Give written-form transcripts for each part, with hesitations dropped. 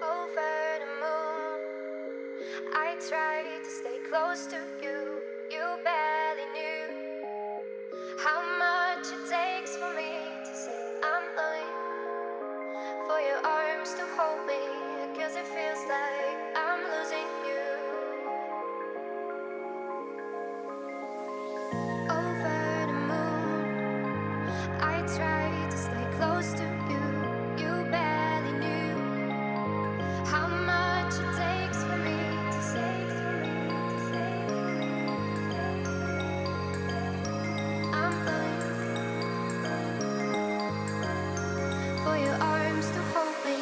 Over the moon, I tried to stay close to you. You barely knew how much it takes for me to say I'm loving, for your arms to hold me, 'cause it feels like I'm losing you. Over the moon, I tried to stay close to you. You barely knew how much it takes for me to say I'm loving, for your arms to hold me.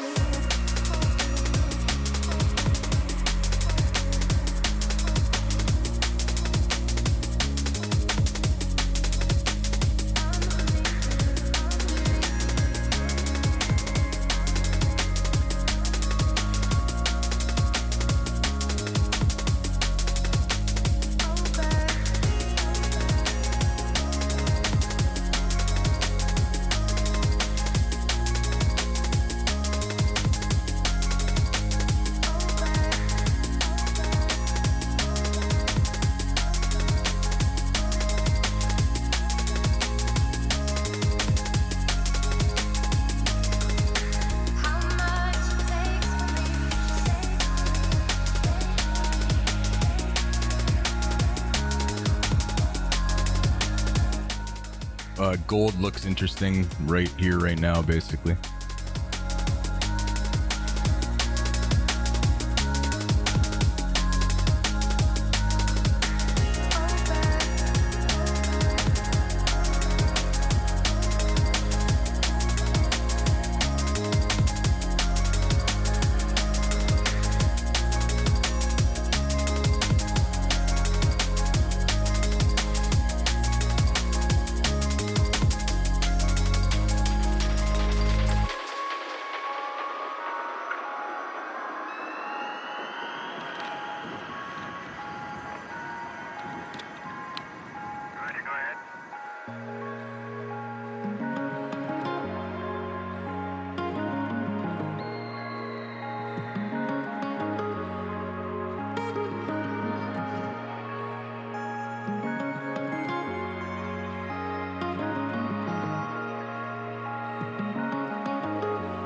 Gold looks interesting right here, right now, basically.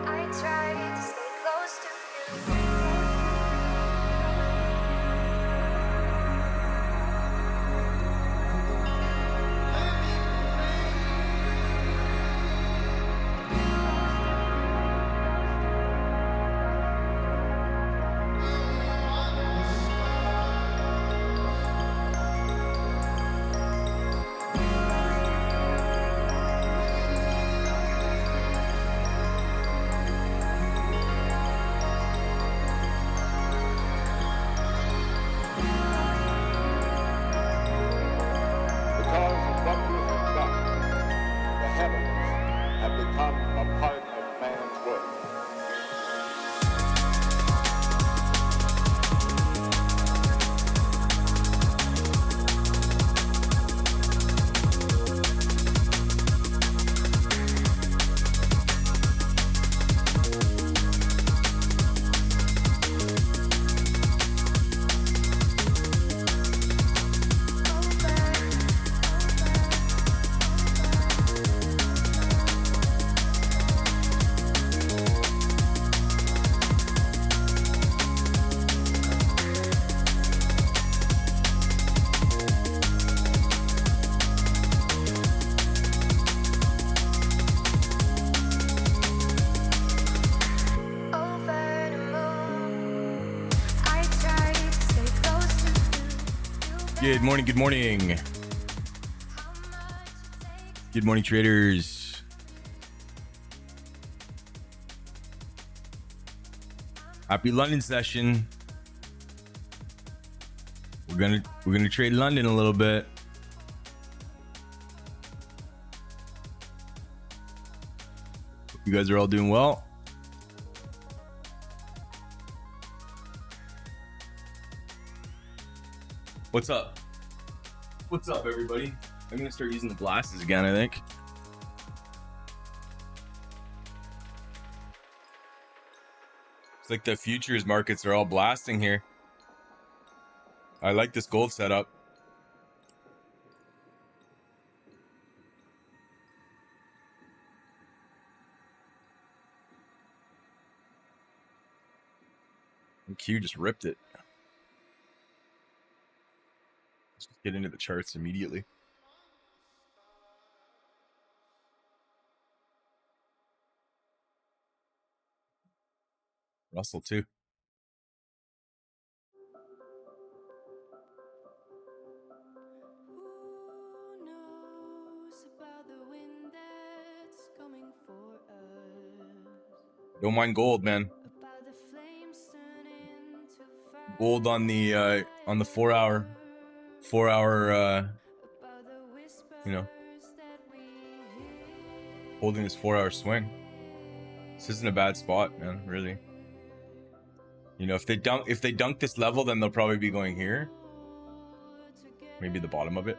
I tried to stay close to you. Because of what you have done, the heavens have become a part of man's work. Over the moon, I tried to stay close to you. Good morning, good morning. Good morning, traders. Happy London session. We're gonna trade London a little bit. Hope you guys are all doing well. What's up? What's up, everybody? I'm gonna start using the glasses again, I think. It's like the futures markets are all blasting here. I like this gold setup. And Q just ripped it. Let's just get into the charts immediately. Russell too. Who knows about the wind that's coming for us? Don't mind gold, man. About the flames turning to fire. Gold on the 4 hour About the whispers you know, that we hear. holding this 4 hour swing. This isn't a bad spot, man, really. You know, if they dunk this level, then they'll probably be going here. Maybe the bottom of it.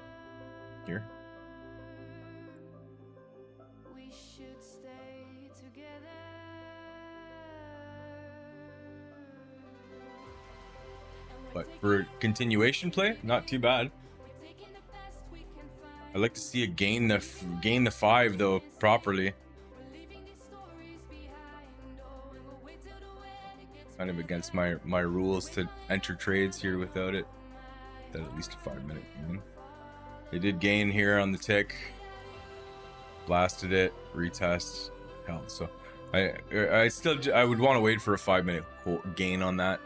Here. We should stay together. But for continuation play, not too bad. We're taking the best we can find. I'd like to see it gain the 5 though properly. We're leaving these stories behind. Oh, and we'll wait till the weather gets Kind of against my rules to enter trades here without it. That at least a 5-minute gain. They did gain here on the tick. Blasted it, retest, held. So I would want to wait for a 5-minute gain on that.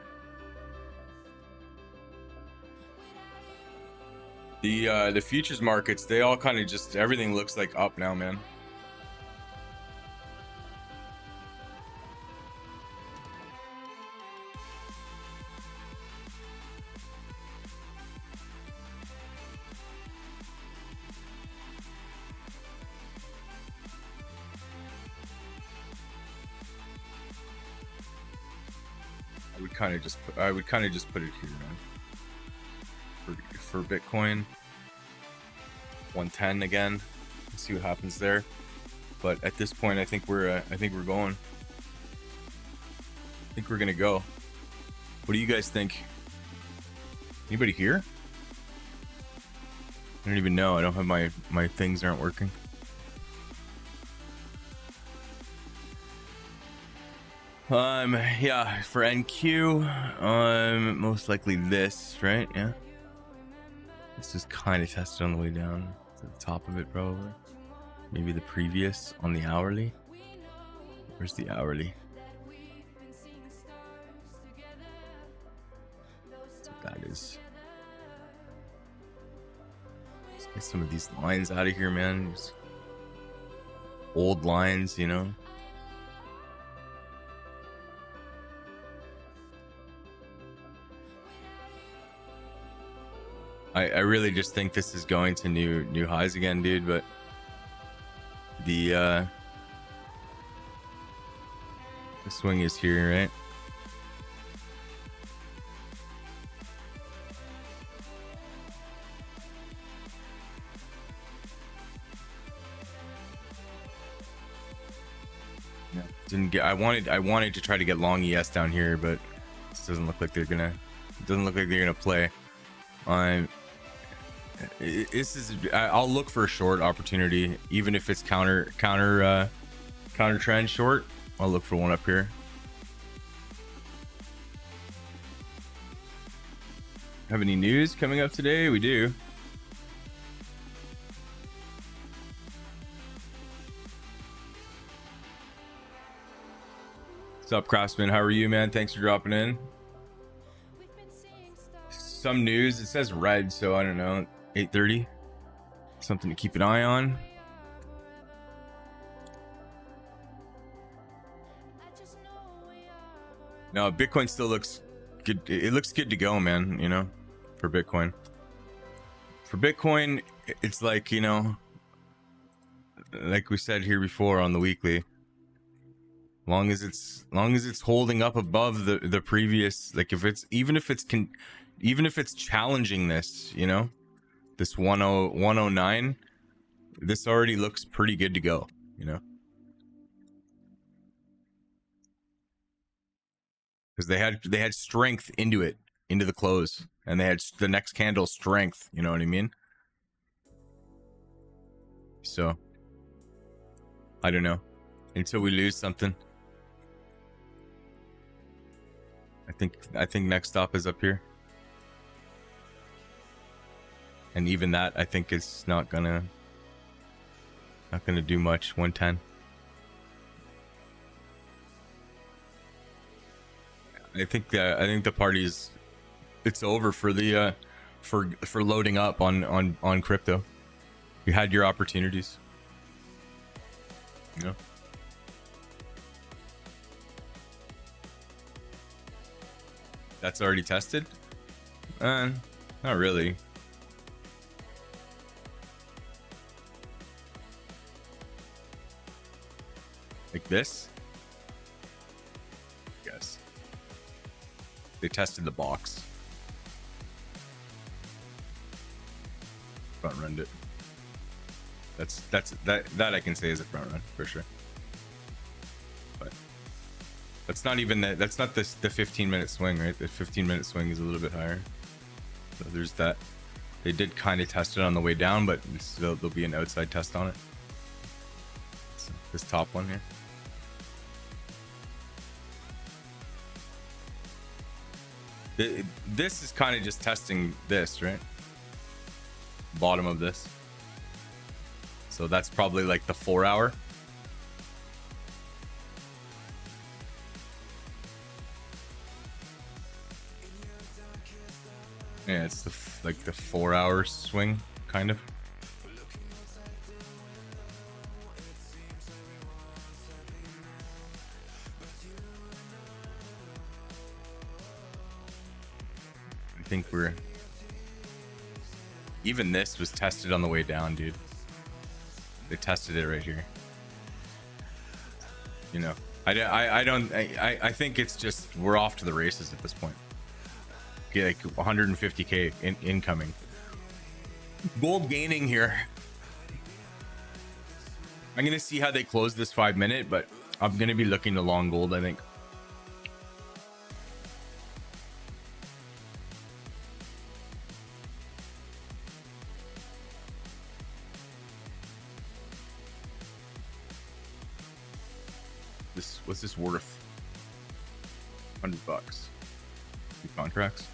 The futures markets, they all kind of just, everything looks like up now, man. I would kind of just put it here, man. For Bitcoin, 110 again. Let's see what happens there. But at this point, I think we're going. I think we're gonna go. What do you guys think? Anybody here? I don't even know. I don't have my things aren't working. Yeah, for NQ, most likely this, right? Yeah. This is kind of tested on the way down to the top of it, probably. Maybe the previous on the hourly. Where's the hourly? That's what that is. Let's get some of these lines out of here, man. Just old lines, you know. I really just think this is going to new highs again, dude, but the swing is here, right? Yeah, didn't get. I wanted to try to get long ES down here, but this doesn't look like they're gonna. It doesn't look like they're gonna play. I'll look for a short opportunity, even if it's counter trend short. I'll look for one up here. Have any news coming up today? We do. What's up, Craftsman? How are you, man? Thanks for dropping in. Some news. It says red, so I don't know. 8:30. Something to keep an eye on. No, Bitcoin still looks good. It looks good to go, man, you know, for Bitcoin. For Bitcoin, it's like, you know, like we said here before on the weekly, long as it's holding up above the previous, like if it's, even if it's even if it's challenging this, you know, this 109, this already looks pretty good to go, you know, because they had strength into it, into the close, and they had the next candle strength, you know what I mean? So I don't know, until we lose something. I think next stop is up here, and even that I think is not gonna do much. 110. I think the party's it's over for the for loading up on crypto. You had your opportunities, you know. That's already tested? Not really. Like this? Yes. They tested the box. Front runned it. That I can say is a front run for sure. But that's not even that's not the 15-minute swing, right? The 15-minute swing is a little bit higher. So there's that. They did kind of test it on the way down, but still there'll be an outside test on it. So this top one here. This is kind of just testing this, right? Bottom of this. So that's probably like the 4 hour. Yeah, it's like the 4 hour swing, kind of. I think we're... Even this was tested on the way down, dude. They tested it right here. You know, I think it's just we're off to the races at this point. Get like 150k incoming. Gold gaining here. I'm gonna see how they close this 5 minute, but I'm gonna be looking to long gold, I think. What's this worth? $100. 2 contracts.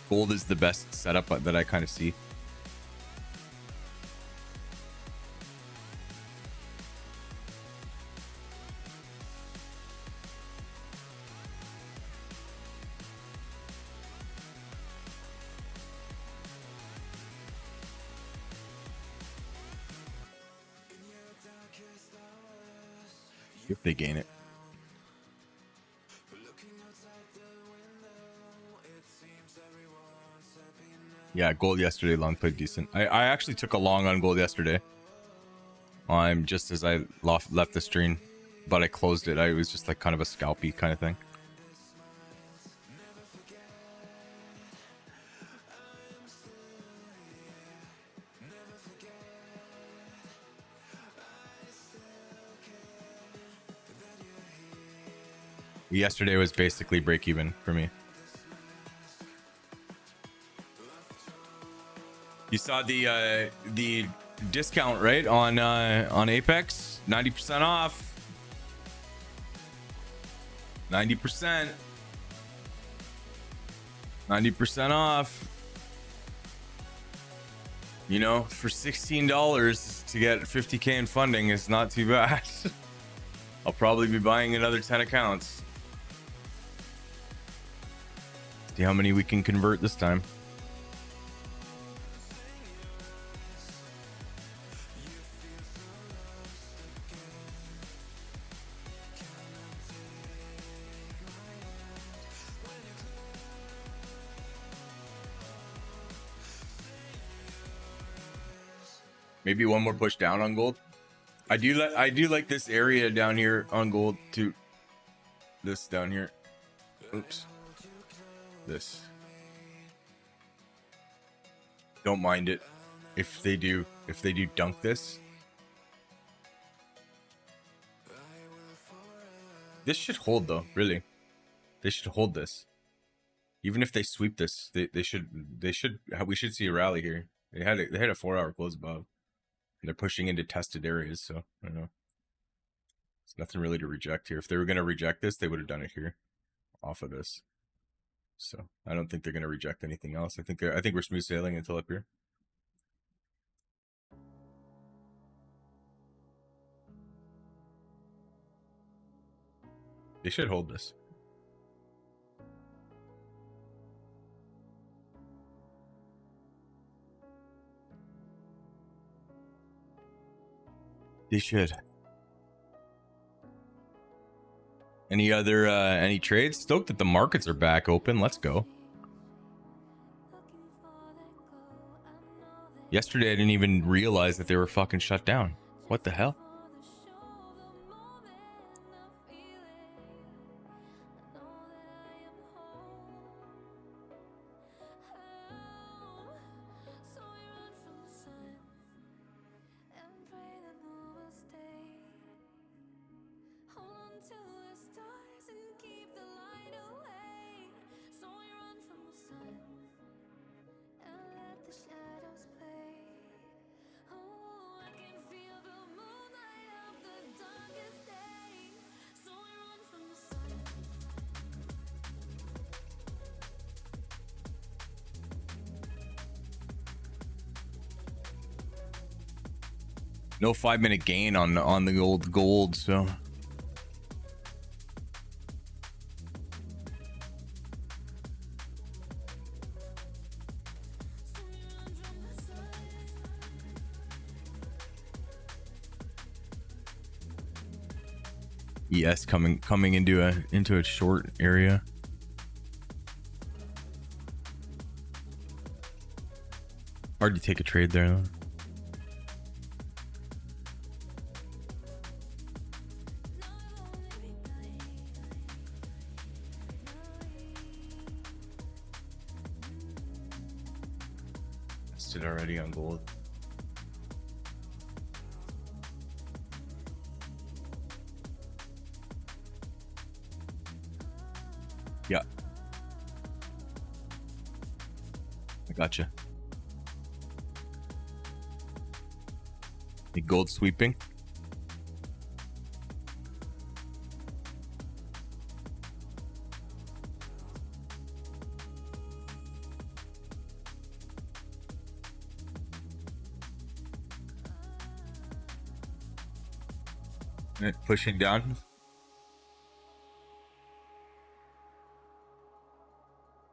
Gold is the best setup that I kind of see. If they gain it. Yeah, gold yesterday, long played decent. I actually took a long on gold yesterday. I'm just as I left the stream, but I closed it. I was just like kind of a scalpy kind of thing. Yesterday was basically break even for me. You saw the discount, right, on Apex? 90% off. 90%. 90% off. You know, for $16 to get 50k in funding is not too bad. I'll probably be buying another 10 accounts. See how many we can convert this time. Maybe one more push down on gold. I do like this area down here on gold too. This down here. Oops. This. Don't mind it if they do dunk this. This should hold though, really. They should hold this. Even if they sweep this, we should see a rally here. They had a 4-hour close above. And they're pushing into tested areas, so I don't know. There's nothing really to reject here. If they were going to reject this, they would have done it here off of this. So I don't think they're going to reject anything else. I think we're smooth sailing until up here. They should hold this. They should. Any other any trades? Stoked that the markets are back open. Let's go. Yesterday I didn't even realize that they were fucking shut down. What the hell? No 5-minute gain on the old gold, so yes, coming into a short area. Hard to take a trade there though. Already on gold. Yeah. I gotcha. The gold sweeping. Pushing down.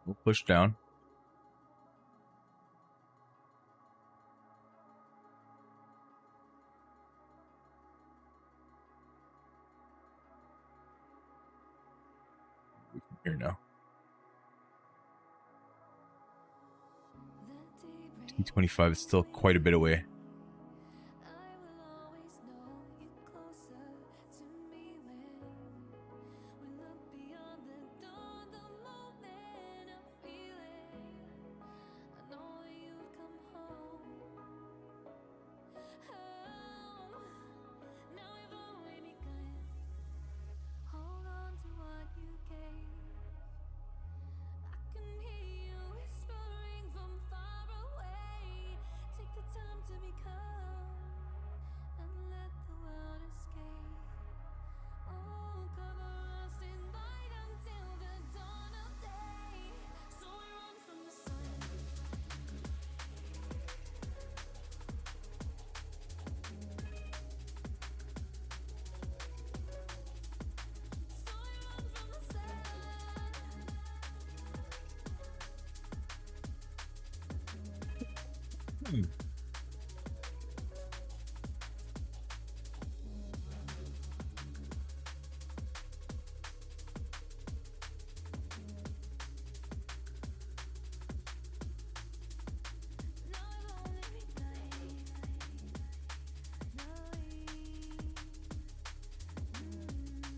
We'll push down. Here now. T25 is still quite a bit away.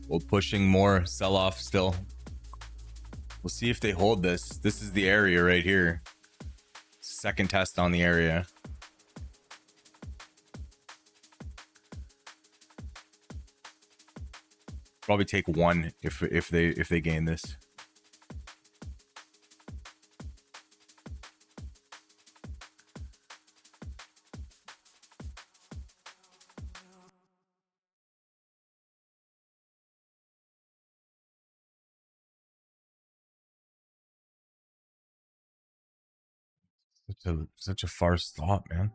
Well, pushing more sell off still. We'll see if they hold this. This is the area right here. Second test on the area. Probably take one if they gain this. Such a far stop, man.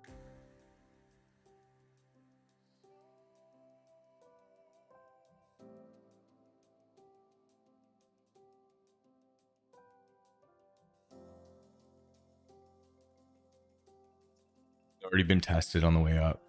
Already been tested on the way up.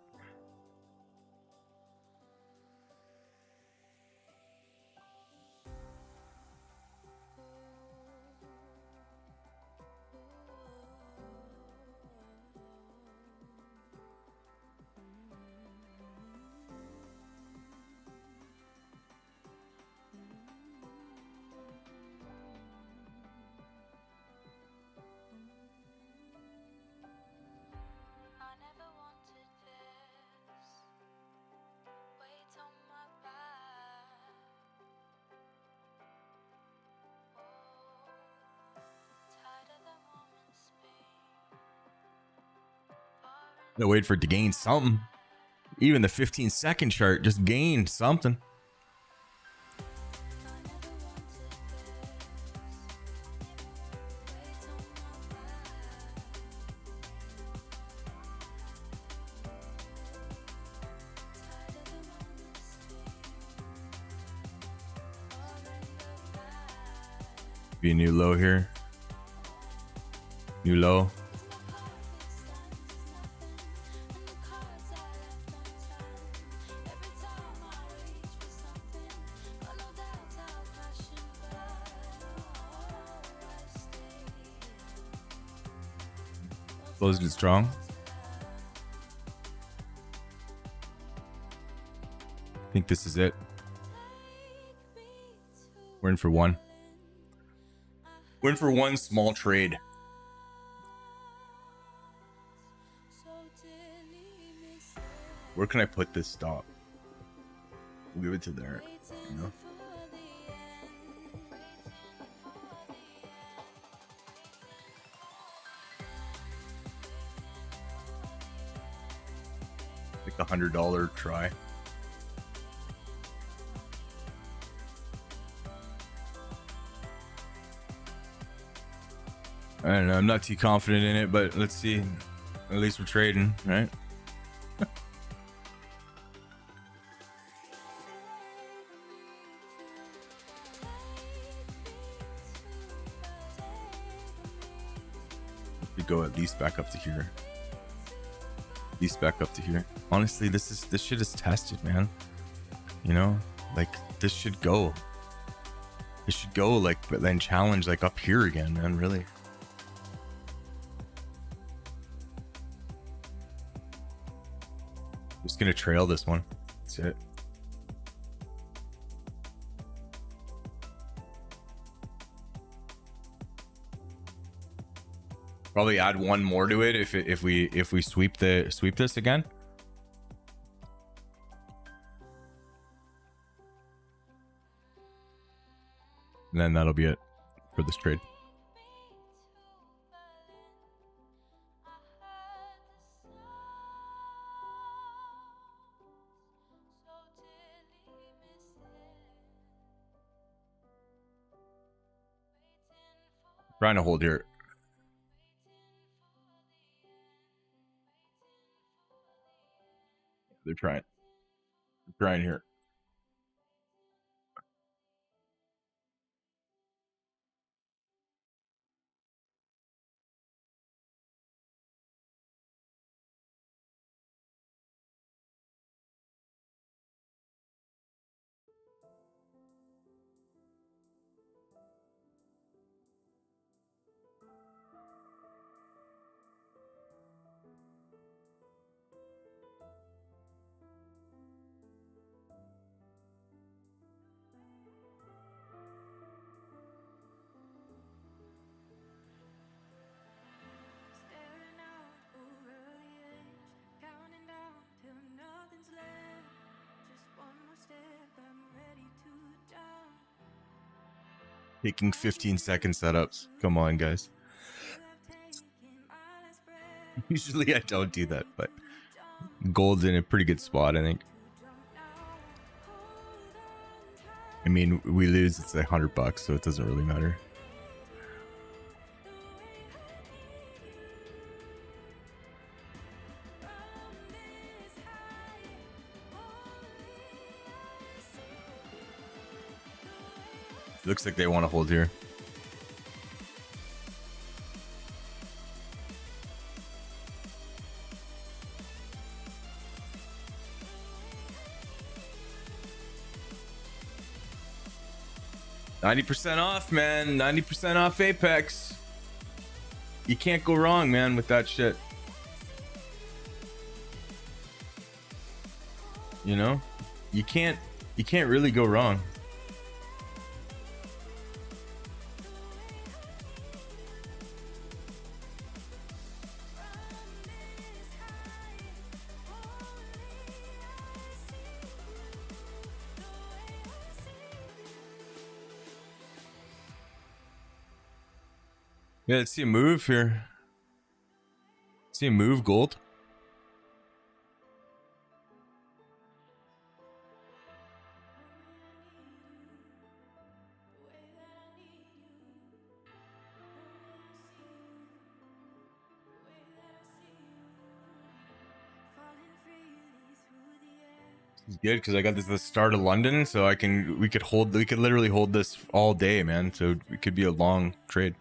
No, wait for it to gain something. Even the 15-second chart just gained something. Be a new low here. New low. Closed it strong. I think this is it. We're in for one. We're in for one small trade. Where can I put this stop? We'll give it to there. You know? Like the $100 try. I don't know. I'm not too confident in it, but let's see. At least we're trading, right? We go at least back up to here. At least back up to here. Honestly, this shit is tested, man. You know, like this should go. It should go like, but then challenge like up here again, man. Really. Just gonna trail this one. That's it. Probably add one more to it if we sweep this again. And then that'll be it for this trade. Trying to hold here. They're trying. They're trying here. Taking 15-second setups. Come on, guys. Usually I don't do that, but gold's in a pretty good spot, I think. I mean, we lose, it's $100, so it doesn't really matter. Looks like they want to hold here. $90% off, man. 90% off Apex. You can't go wrong, man, with that shit. You know? You can't really go wrong. Yeah, let's see a move here. See a move, gold. This is good because I got this at the start of London, so we could literally hold this all day, man. So it could be a long trade.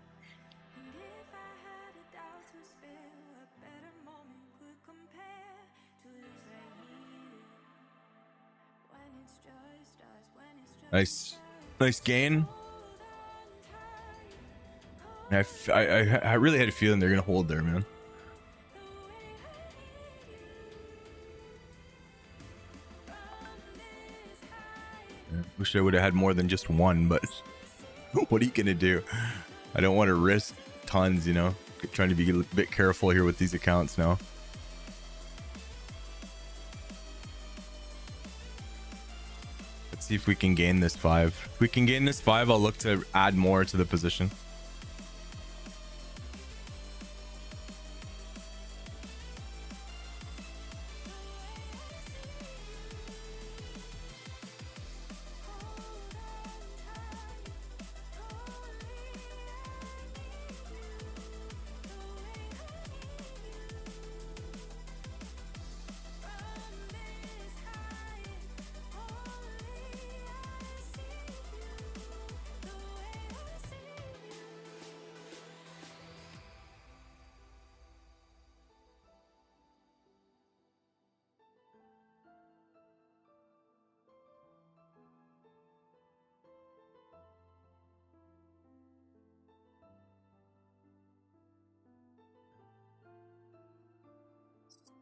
Nice gain. I really had a feeling they're gonna hold there, man. I wish I would have had more than just one, but what are you gonna do? I don't want to risk tons, you know. Trying to be a bit careful here with these accounts now. Let's see if we can gain this 5. If we can gain this 5, I'll look to add more to the position.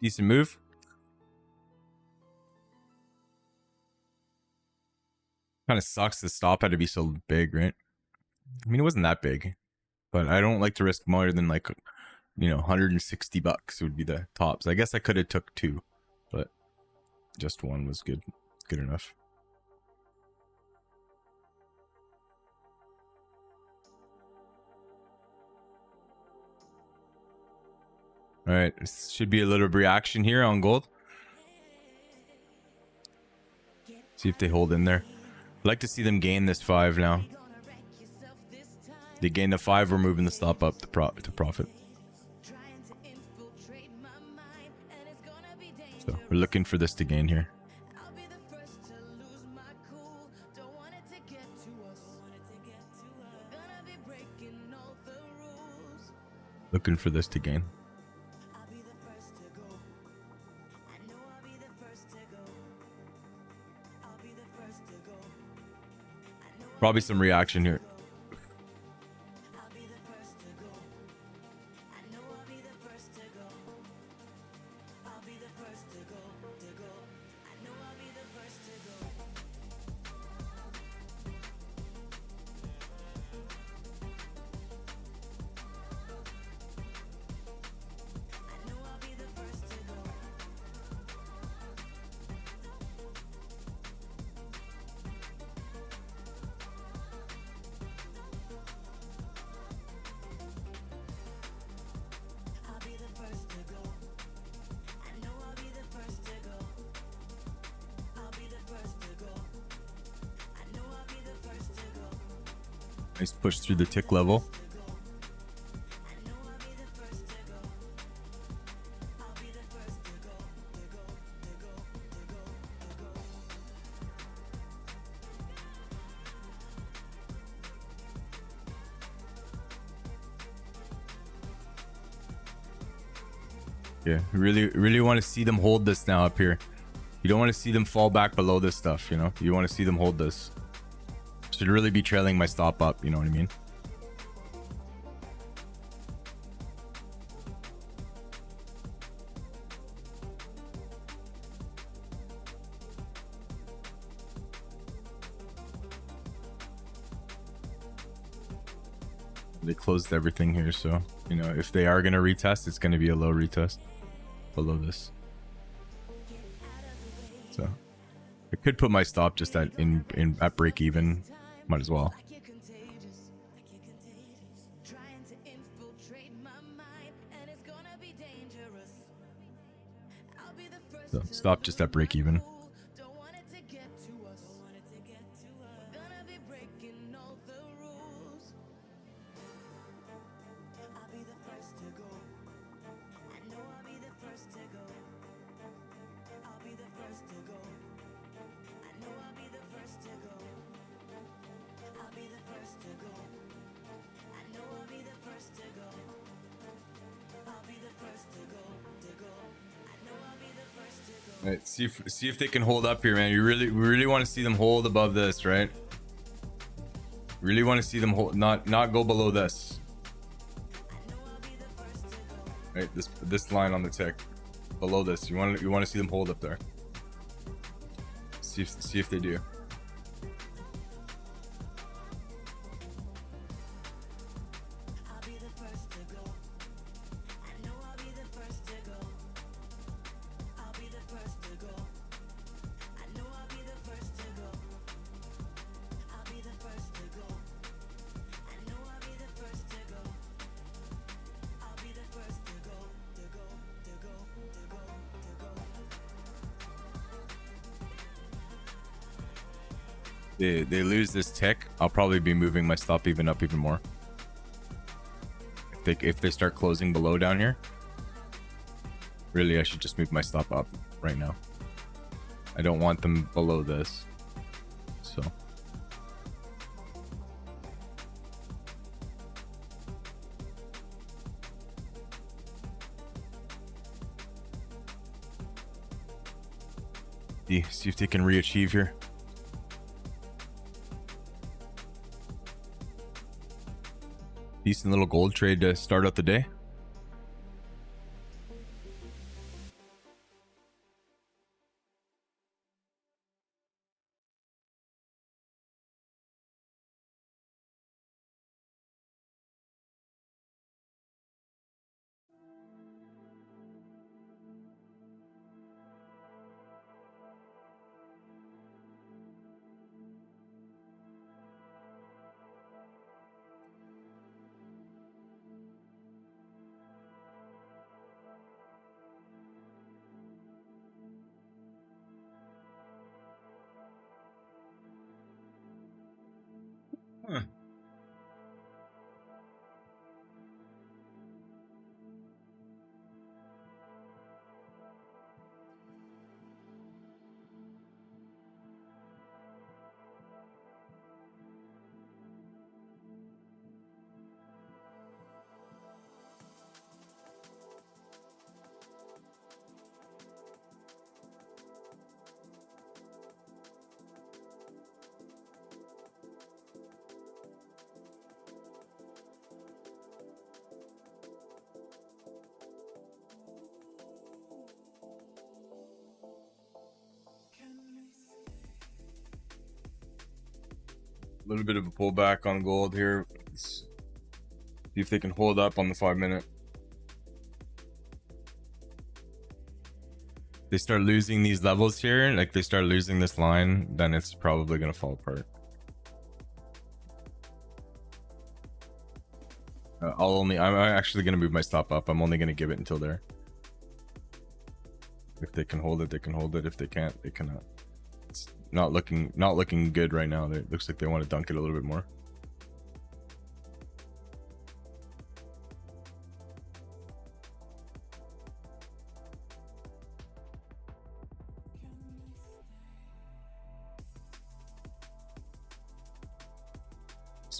Decent move. Kind of sucks the stop had to be so big, right? I mean, it wasn't that big, but I don't like to risk more than like, you know, $160 would be the tops. I guess I could have took 2, but just 1 was good enough. All right, this should be a little reaction here on gold. See if they hold in there. I'd like to see them gain this 5 now. They gain the 5, we're moving the stop up to profit. So we're looking for this to gain here. Looking for this to gain. Probably some reaction here. Nice push through the tick level. Yeah, really want to see them hold this now up here. You don't want to see them fall back below this stuff, you know? You want to see them hold this. Should really be trailing my stop up, you know what I mean? They closed everything here, so, you know, if they are going to retest, it's going to be a low retest below this. So I could put my stop just at at break even. Might as well. So stop just at break even. Right, see if they can hold up here, man. We really want to see them hold above this, right? Really want to see them hold, not go below this. Right, this line on the tick, below this. You want to see them hold up there. See if they do. They lose this tick, I'll probably be moving my stop even up even more. If they start closing below down here, really I should just move my stop up right now. I don't want them below this, so. See if they can re-achieve here. Decent little gold trade to start out the day. Huh. A little bit of a pullback on gold here. Let's see if they can hold up on the 5-minute. They start losing these levels here, like they start losing this line, then it's probably gonna fall apart. I'm actually gonna move my stop up. I'm only gonna give it until there. If they can hold it, they can hold it. If they can't, they cannot. It's not looking good right now. It looks like they want to dunk it a little bit more.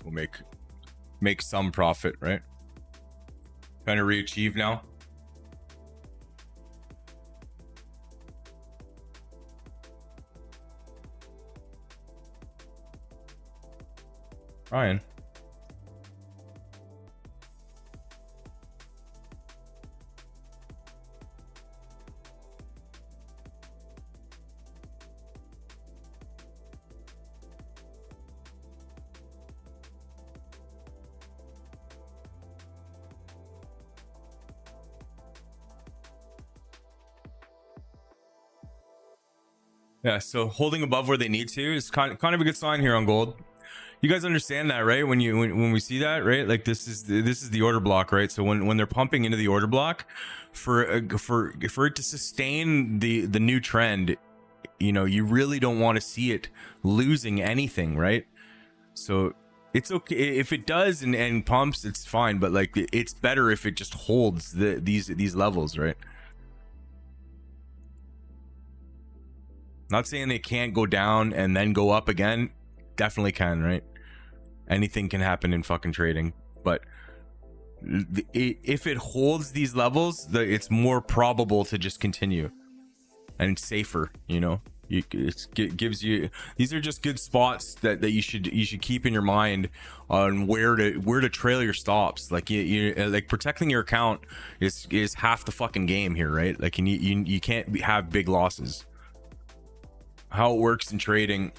So we'll make some profit, right? Trying to re-achieve now. Ryan. Yeah, so holding above where they need to is kind of a good sign here on gold. You guys understand that, right? When we see that, right? Like this is the order block, right? So when they're pumping into the order block for it to sustain the new trend, you know, you really don't want to see it losing anything, right? So it's okay if it does and pumps, it's fine, but like it's better if it just holds these levels, right? Not saying they can't go down and then go up again. Definitely can, right? Anything can happen in fucking trading, but if it holds these levels, it's more probable to just continue, and it's safer, you know. It gives you, these are just good spots that you should keep in your mind on where to trail your stops. Like you like protecting your account is half the fucking game here, right? Like you can't have big losses. How it works in trading,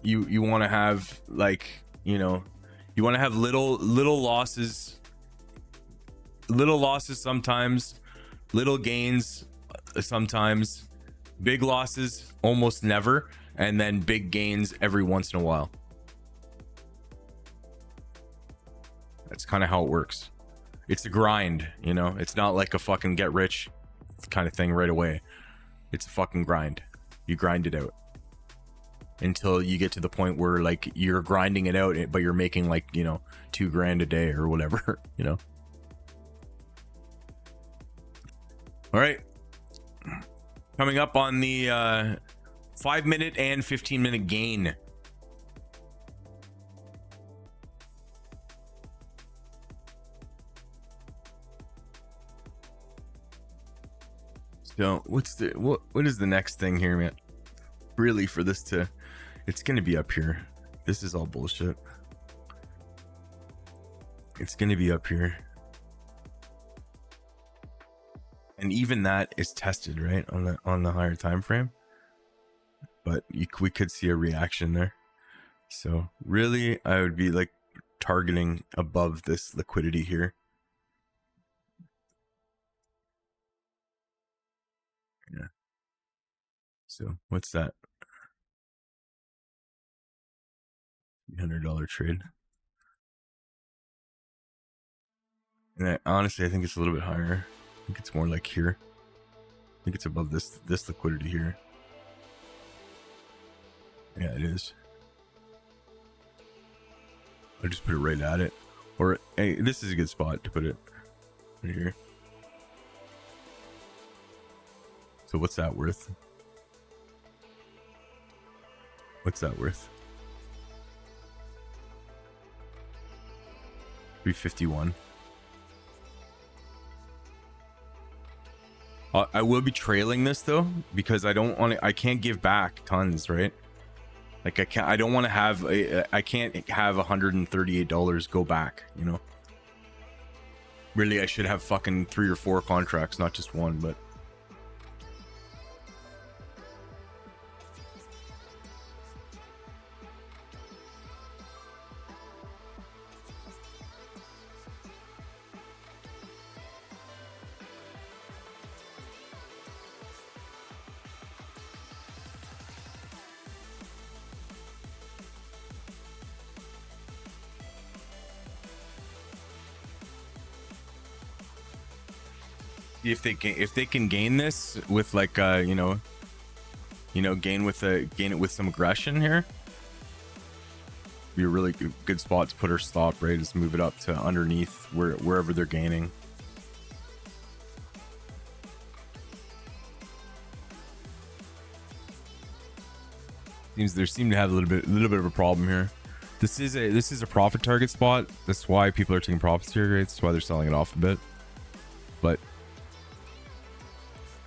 you want to have, like, you know, you want to have little losses sometimes, little gains sometimes, big losses almost never, and then big gains every once in a while. That's kind of how it works. It's a grind, you know. It's not like a fucking get rich kind of thing right away. It's a fucking grind. You grind it out until you get to the point where, like, you're grinding it out, but you're making, like, you know, $2,000 a day or whatever, you know. All right, coming up on the 5-minute and 15-minute gain. So what is the next thing here, man? Really, for this to, it's gonna be up here. This is all bullshit. It's gonna be up here, and even that is tested, right, on the higher time frame. But we could see a reaction there. So really, I would be like targeting above this liquidity here. Yeah. So what's that? $300 trade. And honestly, I think it's a little bit higher. I think it's more like here. I think it's above this liquidity here. Yeah, it is. I'll just put it right at it. Or, hey, this is a good spot to put it right here. So what's that worth? What's that worth? 351. I will be trailing this though, because I don't want to, I can't give back tons, right? Like I don't want to have I can't have $138 go back, you know. Really, I should have fucking 3 or 4 contracts, not just one, but if they can gain this with, like, you know, gain it with some aggression here, be a really good spot to put our stop, right? Just move it up to underneath wherever they're gaining. They seem to have a little bit of a problem here. This is a profit target spot. That's why people are taking profits here, right? That's why they're selling it off a bit. But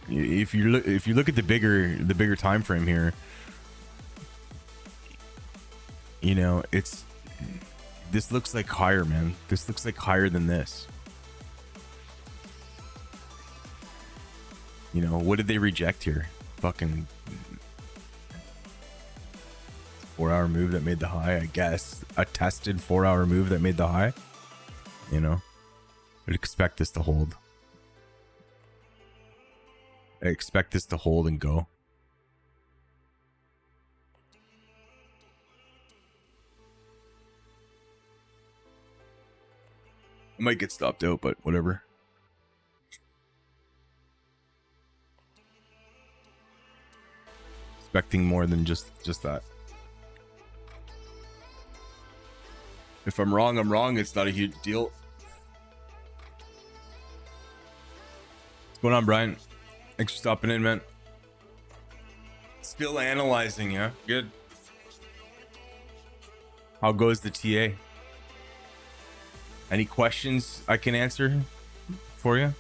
if you look at the bigger time frame here, you know, this looks like higher, man. This looks like higher than this. You know, what did they reject here? Fucking 4-hour move that made the high, I guess. A tested 4-hour move that made the high. You know, I'd expect this to hold. I expect this to hold and go. I might get stopped out, but whatever. Expecting more than just that. If I'm wrong, I'm wrong. It's not a huge deal. What's going on, Brian? Thanks for stopping in, man. Still analyzing, yeah? Good. How goes the TA? Any questions I can answer for you?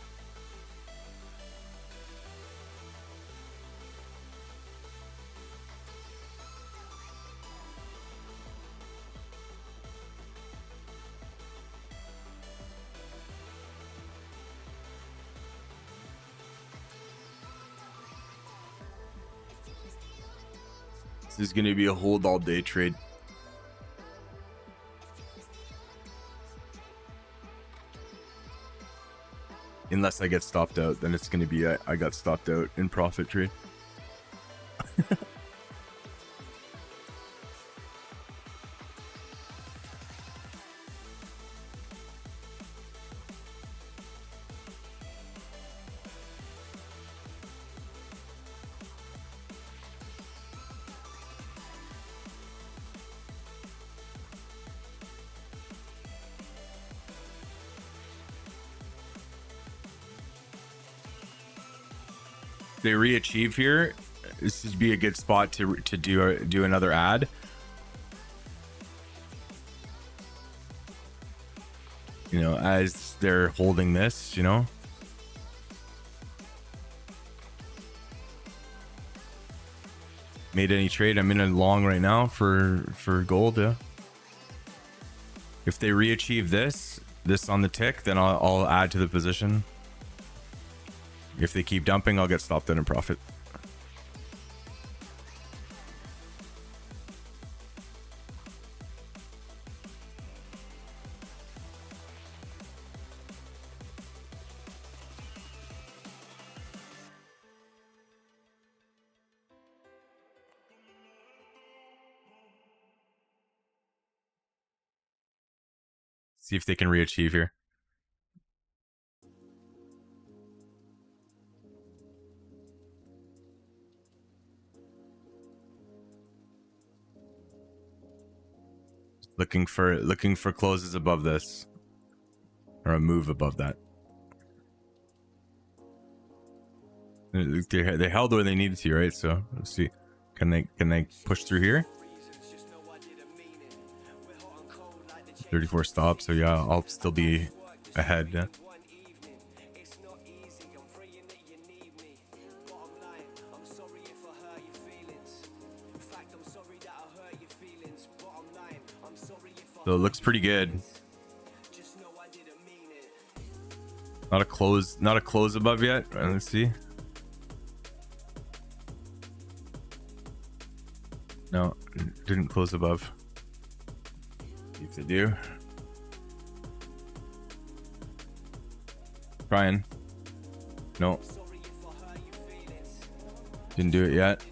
This is going to be a hold all day trade. Unless I get stopped out, then it's going to be I got stopped out in profit trade. They re-achieve here. This would be a good spot to do another ad. You know, as they're holding this, you know. Made any trade? I'm in a long right now for gold. Yeah. If they re-achieve this on the tick, then I'll add to the position. If they keep dumping, I'll get stopped out in profit. See if they can re-achieve here. Looking for closes above this, or a move above that. They held where they needed to, right? So let's see, can they push through here? 34 stops, so yeah, I'll still be ahead. Yeah. So it looks pretty good. Not a close above yet. Let's see. No, didn't close above. See if they do. Trying. No. Didn't do it yet.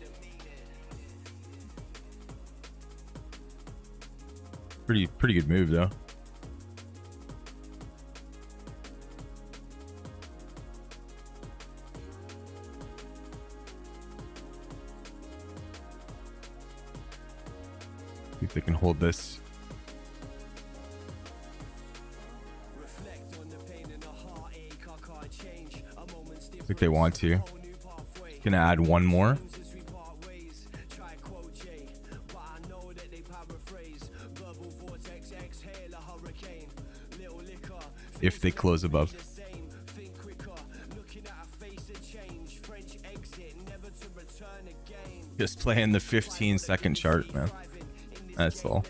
Pretty good move though. See if they can hold this. I think they want to. Gonna add one more. If they close above. Just playing the 15-second chart, man. That's all.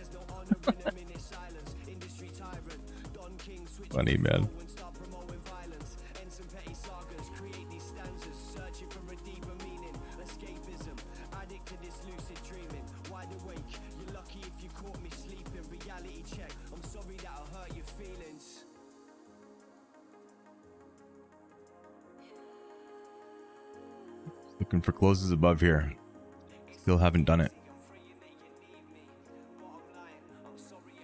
Funny, man. Looking for closes above here. Still haven't done it.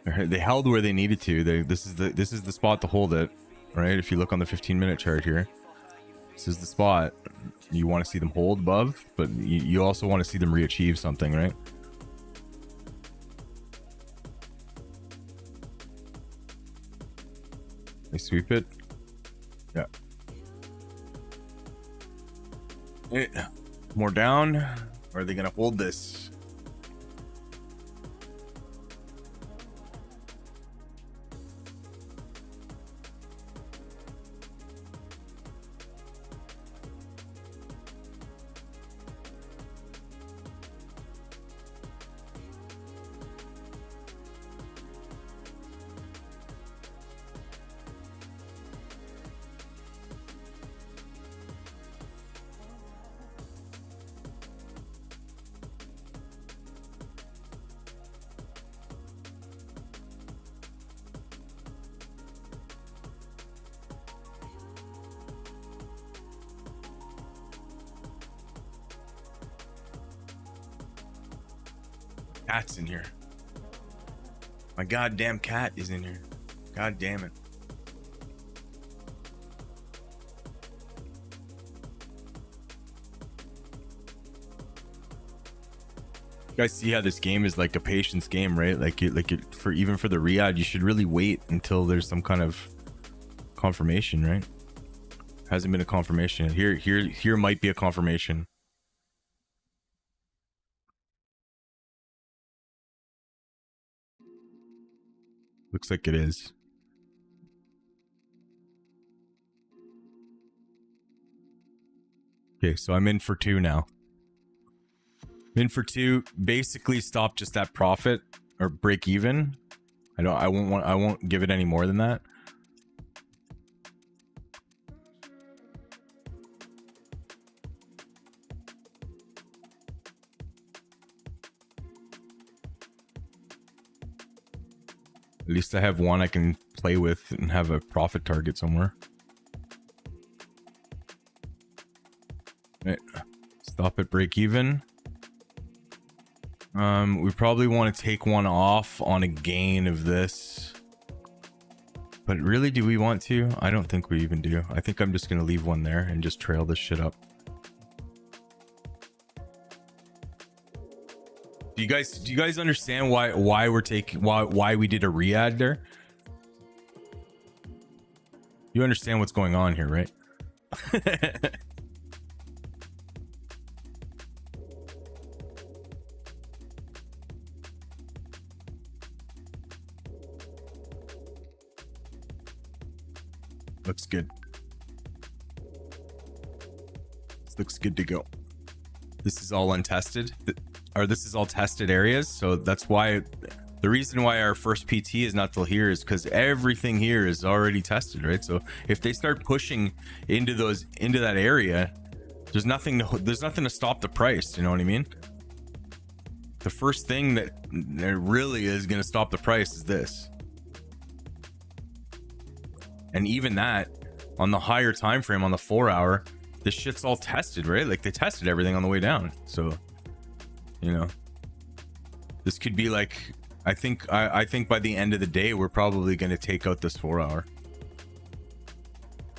They held where they needed to. This is the spot to hold it, right? If you look on the 15-minute chart here, this is the spot. You want to see them hold above, but you also want to see them re-achieve something, right? They sweep it. Yeah. More down. Or are they gonna hold this? Cat's in here. My goddamn cat is in here. God damn it. You guys see how this game is like a patience game, right? For even for the Riyadh, you should really wait until there's some kind of confirmation, right? Hasn't been a confirmation. Here might be a confirmation. Looks like it is. Okay, so I'm in for 2 now. In for 2. Basically stop just that profit or break even. I won't give it any more than that. At least I have one I can play with and have a profit target somewhere. Right. Stop at break even. We probably want to take one off on a gain of this. But really, do we want to? I don't think we even do. I think I'm just going to leave one there and just trail this shit up. Do you guys understand why we're taking why we did a Riyadh there? You understand what's going on here, right? Looks good. This looks good to go. This is all untested. This is all tested areas, so that's why the reason why our first PT is not till here is because everything here is already tested, right? So if they start pushing into that area, there's nothing to stop the price. You know what I mean? The first thing that really is going to stop the price is this, and even that on the higher time frame, on the 4 hour, this shit's all tested, right? Like they tested everything on the way down, so. You know, this could be like, I think by the end of the day, we're probably going to take out this 4 hour.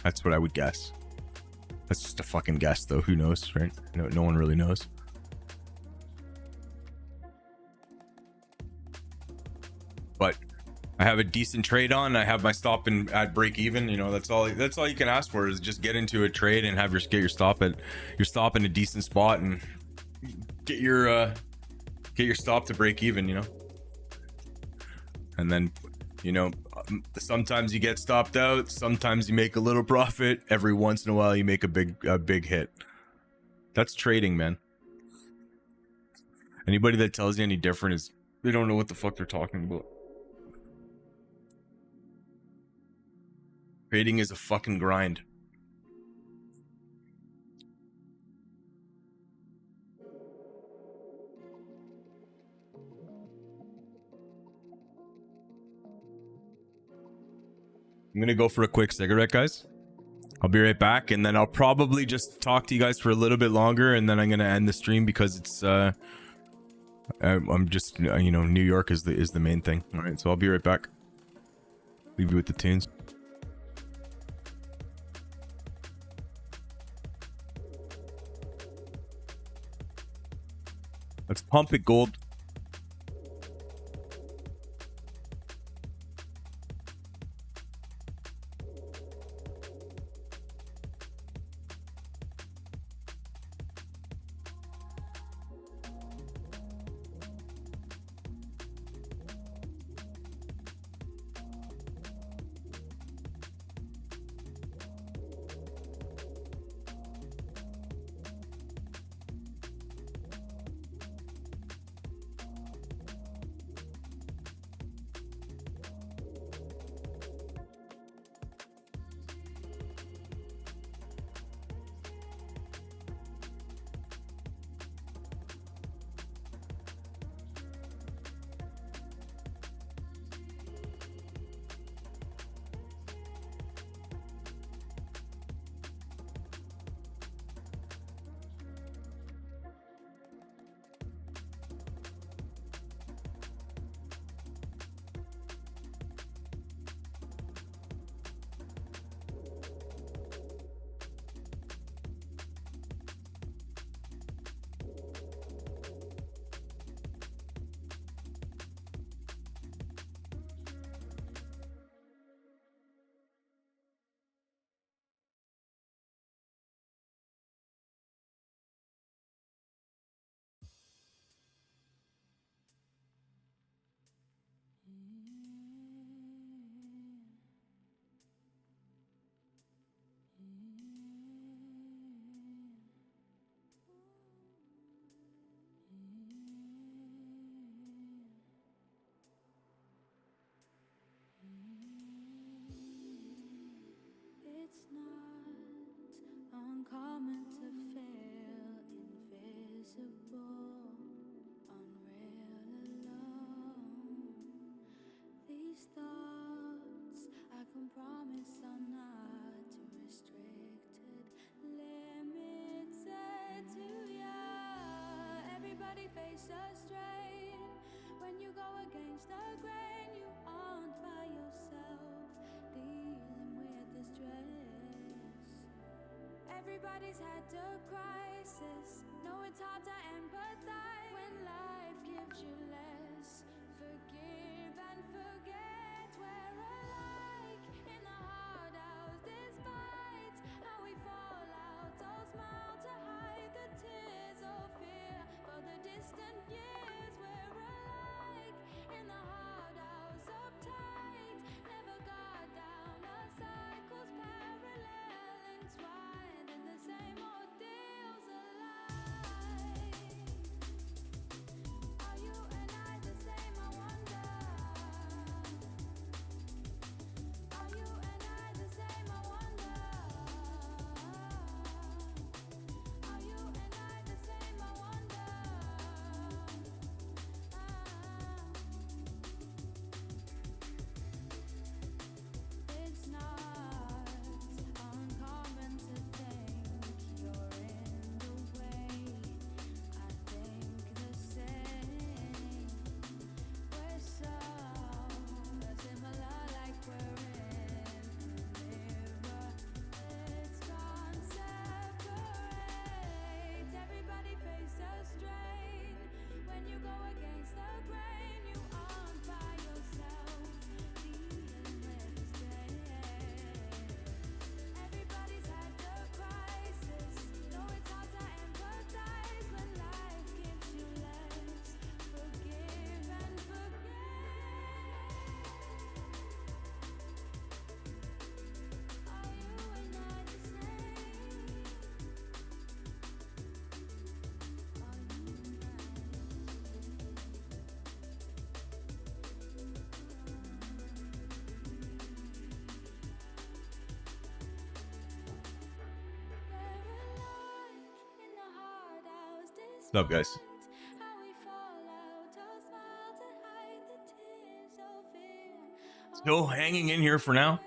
That's what I would guess. That's just a fucking guess though. Who knows, right? No one really knows. But I have a decent trade on. I have my stop and at break even. You know, that's all you can ask for is just get into a trade and get your stop in a decent spot and get your stop to break even, you know. And then, you know, sometimes you get stopped out, sometimes you make a little profit, every once in a while you make a big hit. That's trading, man. Anybody that tells you any different is, they don't know what the fuck they're talking about. Trading is a fucking grind. I'm gonna go for a quick cigarette, guys. I'll be right back, and then I'll probably just talk to you guys for a little bit longer, and then I'm gonna end the stream because it's I'm just you know, New York is the main thing. All right, so I'll be right back. Leave you with the tunes. Let's pump it, gold. It's not uncommon to feel invisible, unreal alone. These thoughts, I can promise, are not restricted, limited to you. Everybody faces strain. When you go against the grain, you aren't by yourself, dealing with the stress. Everybody's had a crisis. No, it's hard to empathize when life gives you less. Forgive and forget. We're alike in the hard house, despite how we fall out. All smile to hide the tears of fear for the distant years. We're alike in the hard house, uptight, never got down. Our cycles parallel, entwined in the same ordeals alive. Are you and I? What's up, guys? Still hanging in here for now.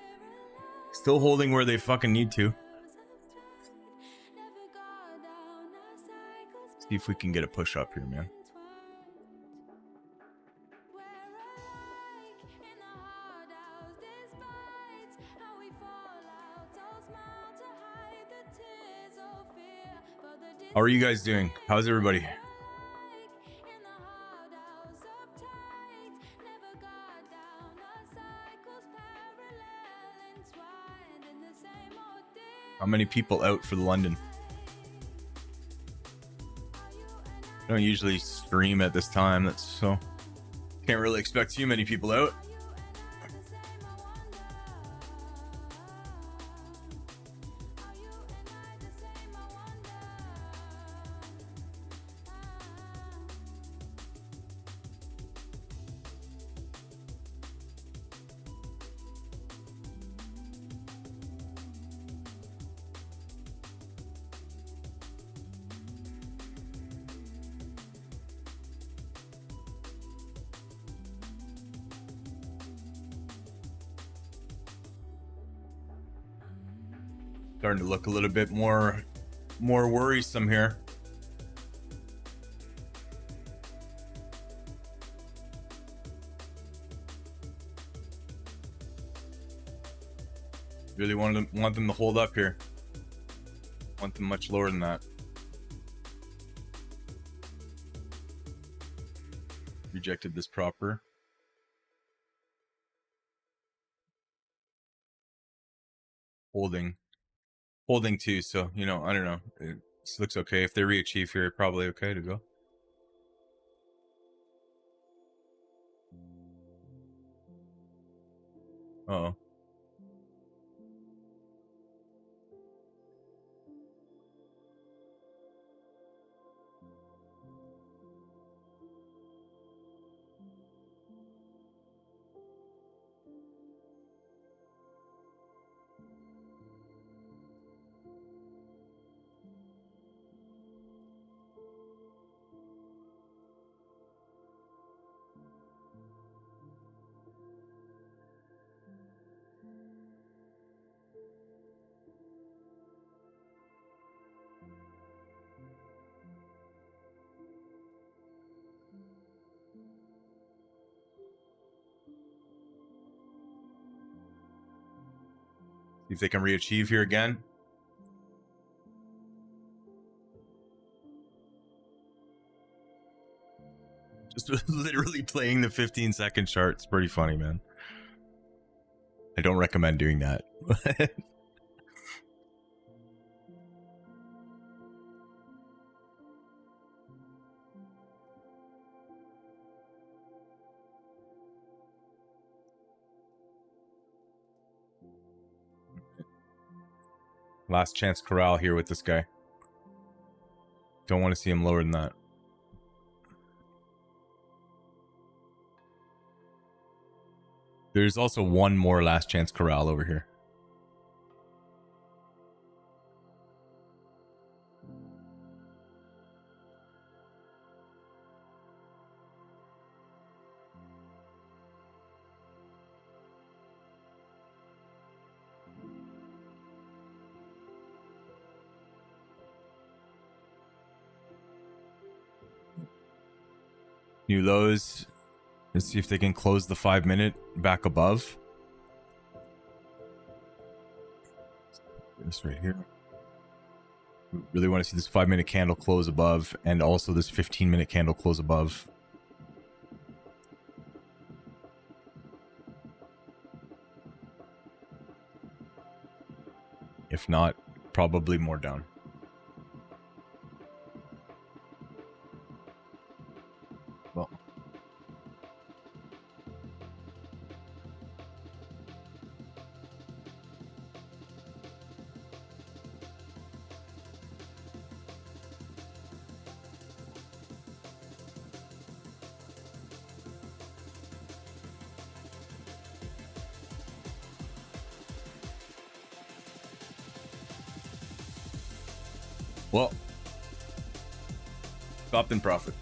Still holding where they fucking need to. See if we can get a push up here, man. How are you guys doing? How's everybody? How many people out for the London? I don't usually stream at this time, that's so can't really expect too many people out. Starting to look a little bit more worrisome here. Really want them to hold up here. Want them much lower than that. Rejected this proper. Holding too, so you know, I don't know. It looks okay. If they re-achieve here, probably okay to go. Uh-oh. See if they can re-achieve here again. Just literally playing the 15-second chart. It's pretty funny, man. I don't recommend doing that. Last chance corral here with this guy. Don't want to see him lower than that. There's also one more last chance corral over here. New lows. Let's see if they can close the 5-minute back above. This right here. We really want to see this 5-minute candle close above, and also this 15-minute candle close above. If not, probably more down. Well. Well, Stopped in profit.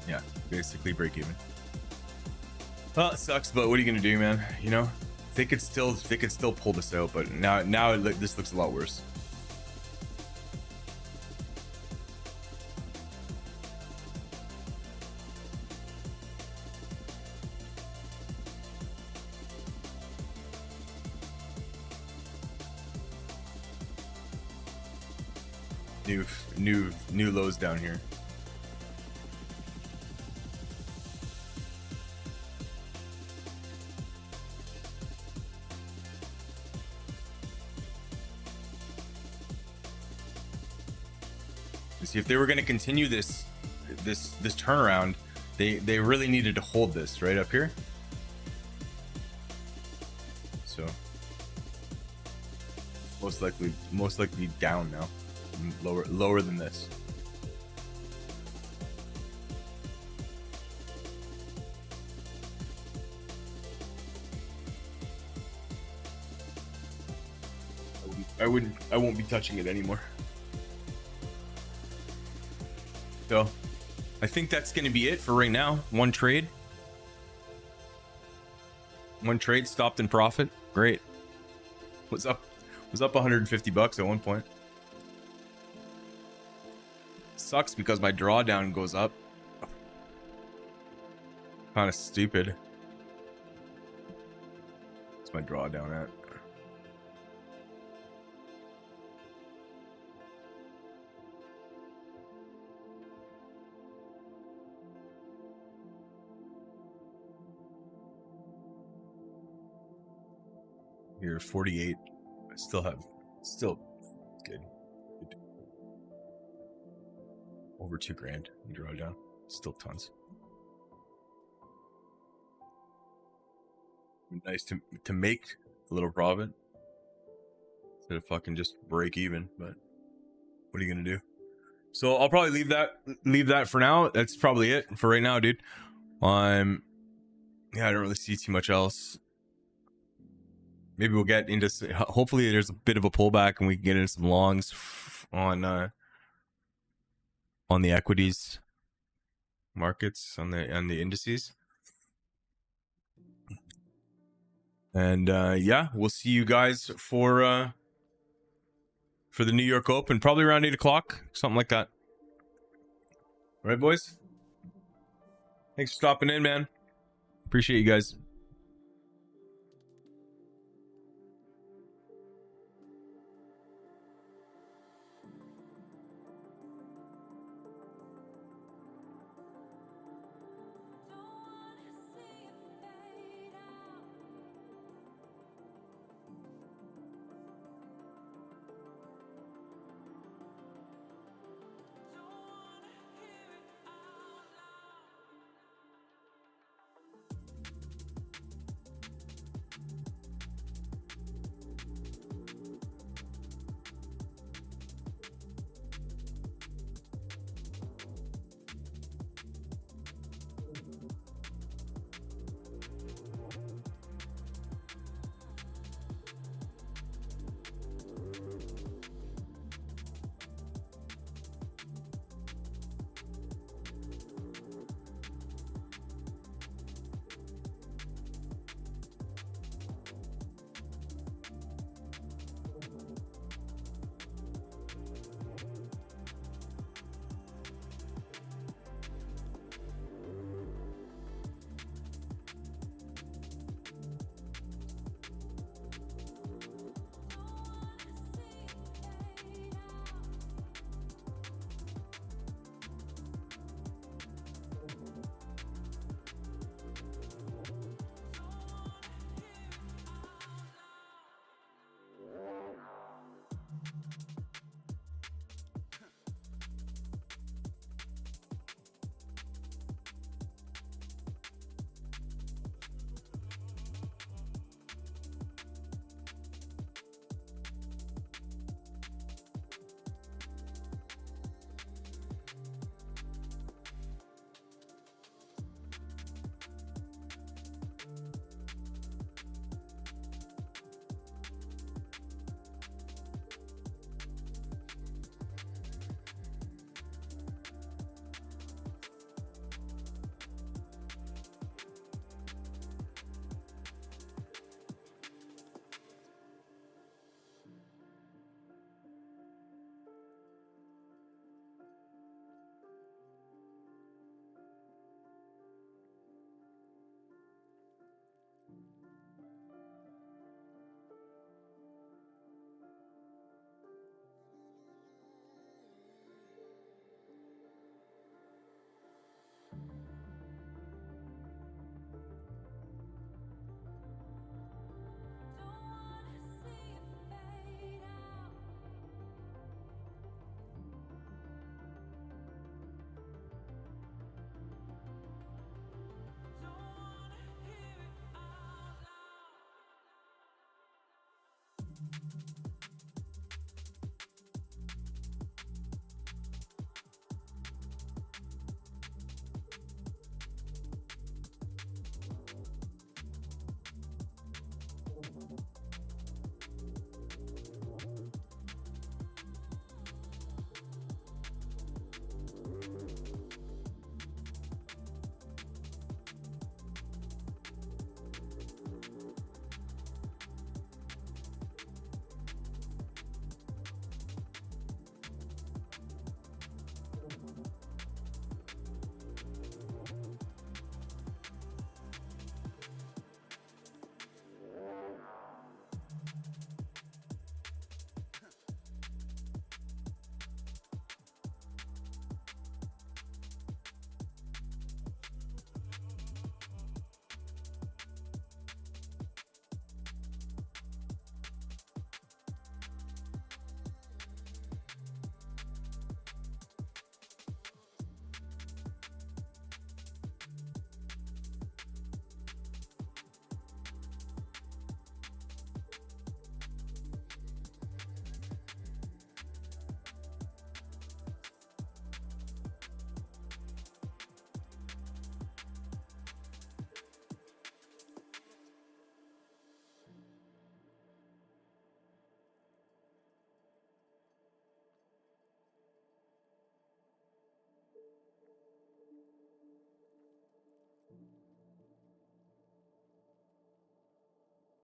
Yeah, basically break even. Well, it sucks, but what are you gonna do, man? You know, they could still pull this out, but now this looks a lot worse. New lows down here. See, if they were going to continue this turnaround, they really needed to hold this right up here. So most likely down now, lower than this. I won't be touching it anymore. So I think that's going to be it for right now. One trade stopped in profit. Great. Was up $150 at one point. Sucks because my drawdown goes up. Kind of stupid. What's my drawdown at? Here, 48. I still good. Over $2,000 in drawdown. Still tons. Nice to make a little profit instead of fucking just break even. But what are you gonna do? So I'll probably leave that for now. That's probably it for right now, dude. Yeah, I don't really see too much else. Maybe we'll get into, hopefully there's a bit of a pullback and we can get into some longs on the equities markets, on the indices. And yeah, we'll see you guys for the New York Open, probably around 8 o'clock, something like that. All right, boys. Thanks for stopping in, man. Appreciate you guys.